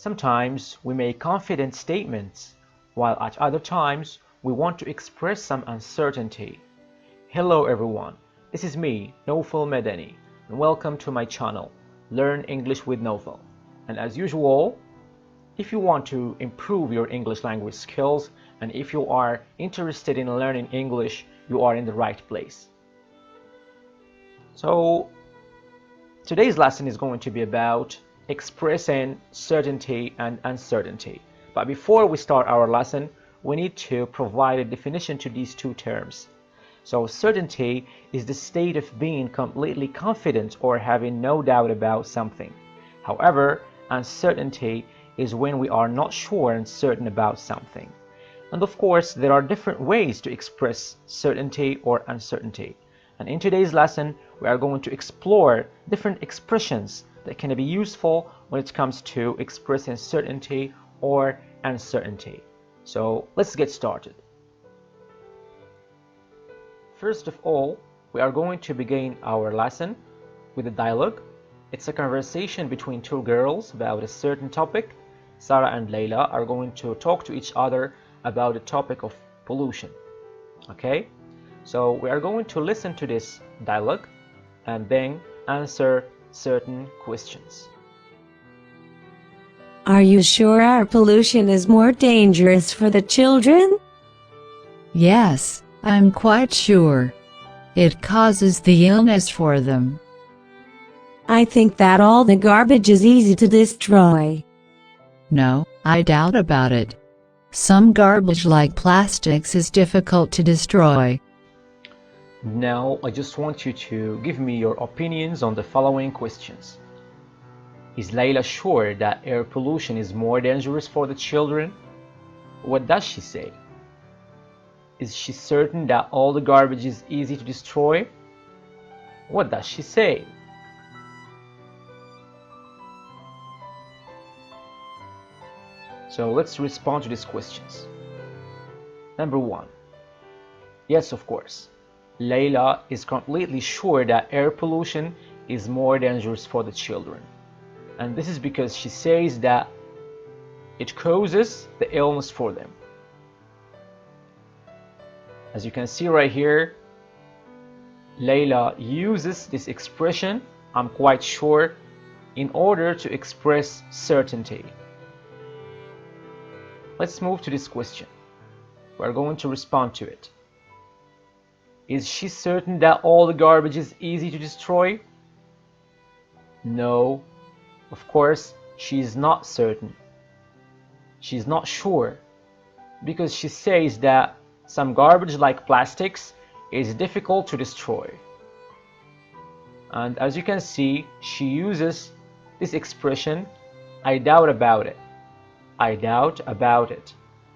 Sometimes we make confident statements, while at other times we want to express some uncertainty. Hello everyone, this is me, Nawfal Madani, and welcome to my channel, Learn English with Nawfal. And as usual, if you want to improve your English language skills, and if you are interested in learning English, you are in the right place. So, today's lesson is going to be about expressing certainty and uncertainty. But before we start our lesson, we need to provide a definition to these two terms. So certainty is the state of being completely confident or having no doubt about something. However, uncertainty is when we are not sure and certain about something. And of course, there are different ways to express certainty or uncertainty. And in today's lesson, we are going to explore different expressions that can be useful when it comes to expressing certainty or uncertainty. So let's get started. First of all, we are going to begin our lesson with a dialogue. It's a conversation between two girls about a certain topic. Sarah and Layla are going to talk to each other about the topic of pollution. Okay? So we are going to listen to this dialogue and then answer certain questions. Are you sure our pollution is more dangerous for the children? Yes, I'm quite sure. It causes the illness for them. I think that all the garbage is easy to destroy. No, I doubt about it. Some garbage like plastics is difficult to destroy. Now, I just want you to give me your opinions on the following questions. Is Layla sure that air pollution is more dangerous for the children? What does she say? Is she certain that all the garbage is easy to destroy? What does she say? So let's respond to these questions. Number one. Yes, of course. Layla is completely sure that air pollution is more dangerous for the children. And this is because she says that it causes the illness for them. As you can see right here, Layla uses this expression, I'm quite sure, in order to express certainty. Let's move to this question. We're going to respond to it. Is she certain that all the garbage is easy to destroy? No, of course, she is not certain. She's not sure because she says that some garbage like plastics is difficult to destroy. And as you can see, she uses this expression, I doubt about it. I doubt about it.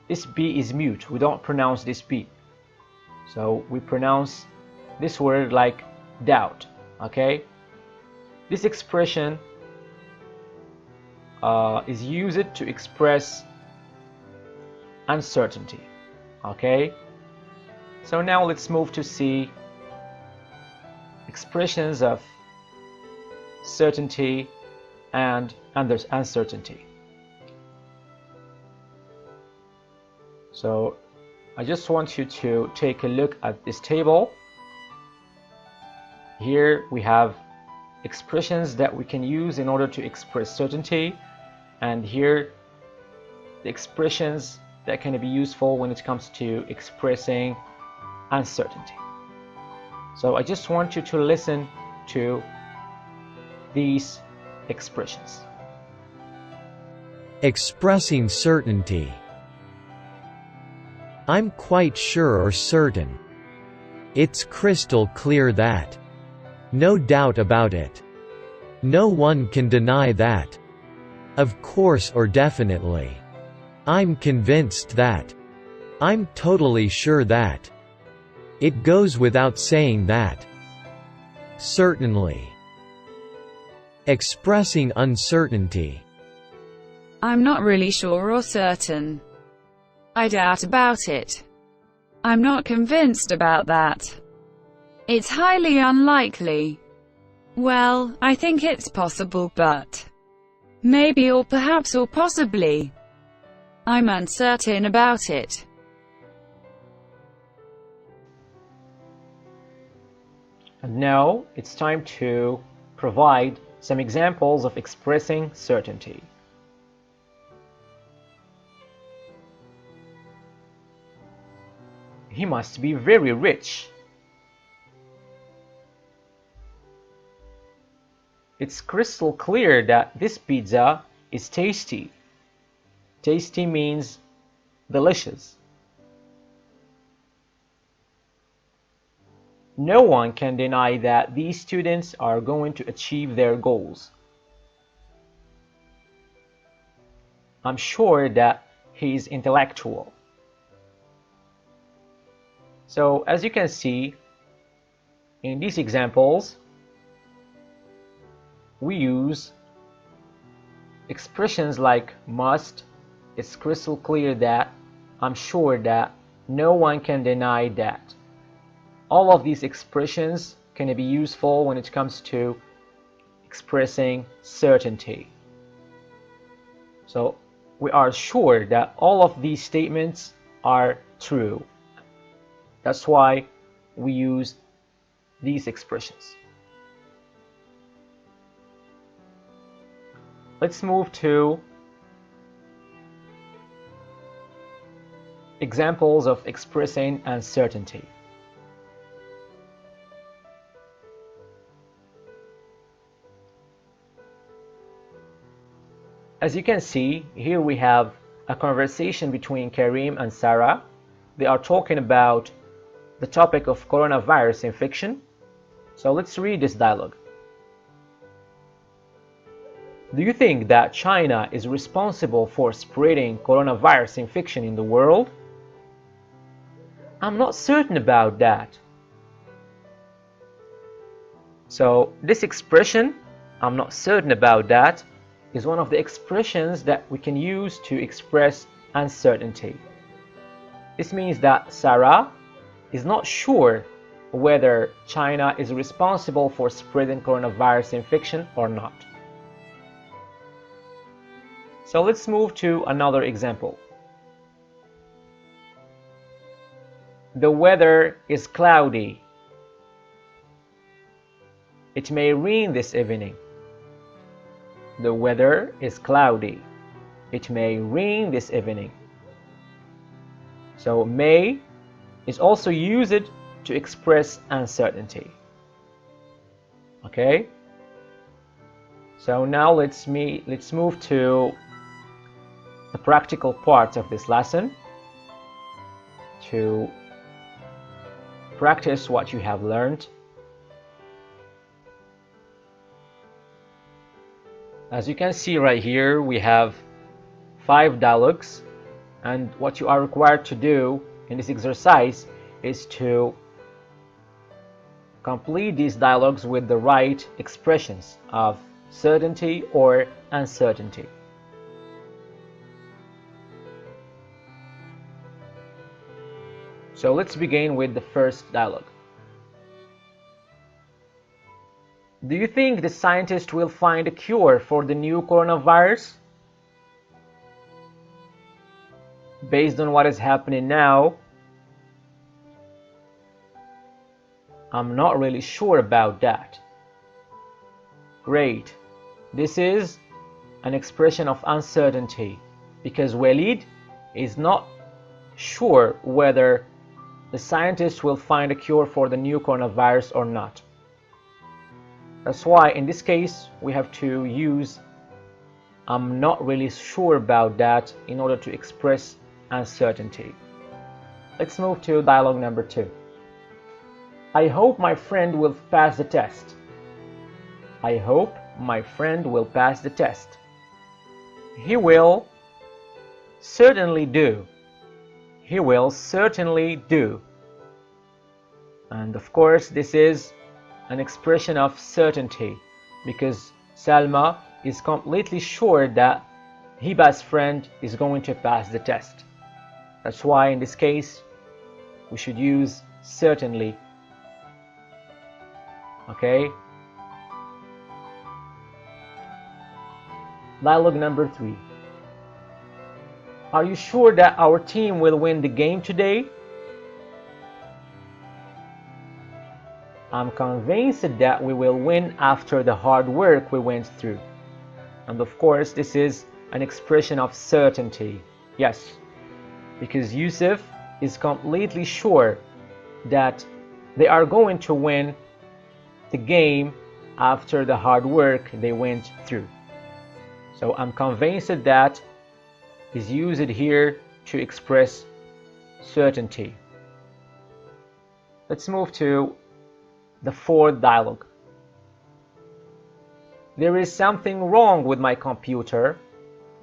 This B is mute. We don't pronounce this B. So we pronounce this word like doubt. Okay? This expression is used to express uncertainty. Okay? So now let's move to see expressions of certainty and uncertainty. So I just want you to take a look at this table. Here we have expressions that we can use in order to express certainty, and here the expressions that can be useful when it comes to expressing uncertainty. So I just want you to listen to these expressions. Expressing certainty. I'm quite sure or certain. It's crystal clear that. No doubt about it. No one can deny that. Of course or definitely. I'm convinced that. I'm totally sure that. It goes without saying that. Certainly. Expressing uncertainty. I'm not really sure or certain. I doubt about it. I'm not convinced about that. It's highly unlikely. Well, I think it's possible, but maybe or perhaps or possibly. I'm uncertain about it. And now it's time to provide some examples of expressing certainty. He must be very rich. It's crystal clear that this pizza is tasty. Tasty means delicious. No one can deny that these students are going to achieve their goals. I'm sure that he is intellectual. So, as you can see, in these examples, we use expressions like must, it's crystal clear that, I'm sure that, no one can deny that. All of these expressions can be useful when it comes to expressing certainty. So we are sure that all of these statements are true. That's why we use these expressions. Let's move to examples of expressing uncertainty. As you can see, here we have a conversation between Karim and Sarah. They are talking about the topic of coronavirus infection. So let's read this dialogue. Do you think that China is responsible for spreading coronavirus infection in the world? I'm not certain about that. So this expression, I'm not certain about that, is one of the expressions that we can use to express uncertainty. This means that Sarah is not sure whether China is responsible for spreading coronavirus infection or not. So let's move to another example. The weather is cloudy. It may rain this evening. The weather is cloudy. It may rain this evening. So may is also used to express uncertainty. Okay? So now let's move to the practical parts of this lesson to practice what you have learned. As you can see right here, we have 5 dialogues, and what you are required to do in this exercise is to complete these dialogues with the right expressions of certainty or uncertainty. So let's begin with the first dialogue. Do you think the scientists will find a cure for the new coronavirus? Based on what is happening now, I'm not really sure about that. Great. This is an expression of uncertainty because Walid is not sure whether the scientists will find a cure for the new coronavirus or not. That's why in this case we have to use I'm not really sure about that in order to express uncertainty. Let's move to dialogue number 2. I hope my friend will pass the test. I hope my friend will pass the test. He will certainly do. He will certainly do. And of course this is an expression of certainty because Salma is completely sure that Hiba's friend is going to pass the test. That's why in this case we should use certainly. Okay? Dialogue number 3. Are you sure that our team will win the game today? I'm convinced that we will win after the hard work we went through. And of course, this is an expression of certainty. Yes, because Yusuf is completely sure that they are going to win the game after the hard work they went through. So I'm convinced that is used here to express certainty. Let's move to the 4th dialogue. There is something wrong with my computer.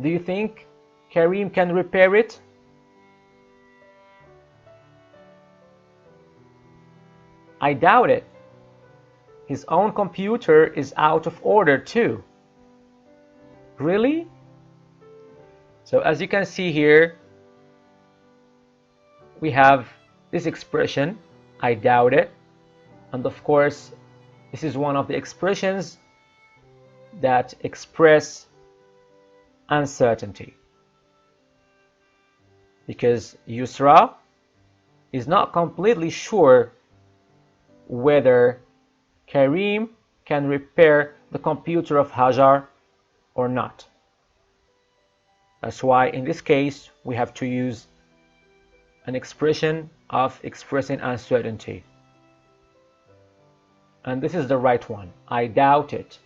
Do you think Karim can repair it? I doubt it. His own computer is out of order too. Really? So as you can see here, we have this expression, I doubt it. And of course, this is one of the expressions that express uncertainty. Because Yusra is not completely sure whether Karim can repair the computer of Hajar or not. That's why in this case we have to use an expression of expressing uncertainty. And this is the right one. I doubt it.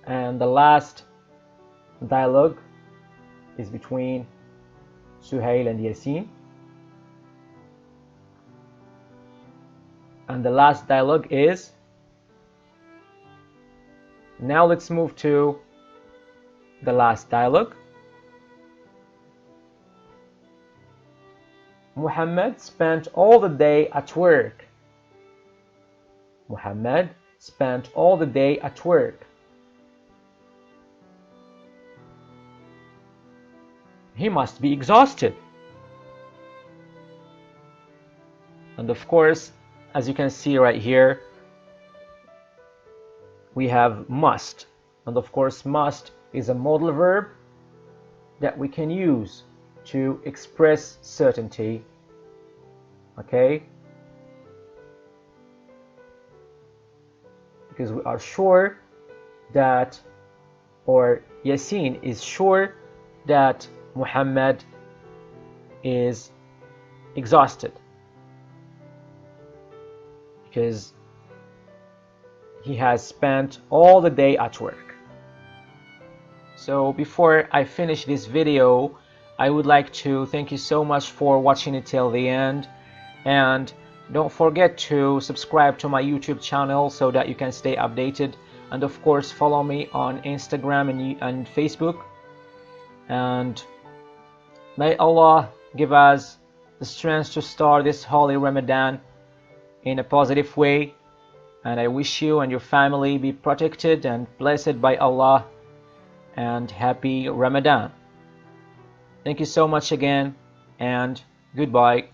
And the last dialogue is between Suhail and Yasin. And the last dialogue is, now let's move to the last dialogue. Muhammad spent all the day at work. Muhammad spent all the day at work. He must be exhausted. And of course, as you can see right here, we have must. And of course, must is a modal verb that we can use to express certainty. Okay? Because we are sure that, or Yasin is sure that Muhammad is exhausted. Because he has spent all the day at work. So before I finish this video, I would like to thank you so much for watching it till the end, and don't forget to subscribe to my YouTube channel so that you can stay updated, and of course follow me on Instagram and Facebook. And may Allah give us the strength to start this holy Ramadan in a positive way, and I wish you and your family be protected and blessed by Allah, and happy Ramadan. Thank you so much again, and goodbye.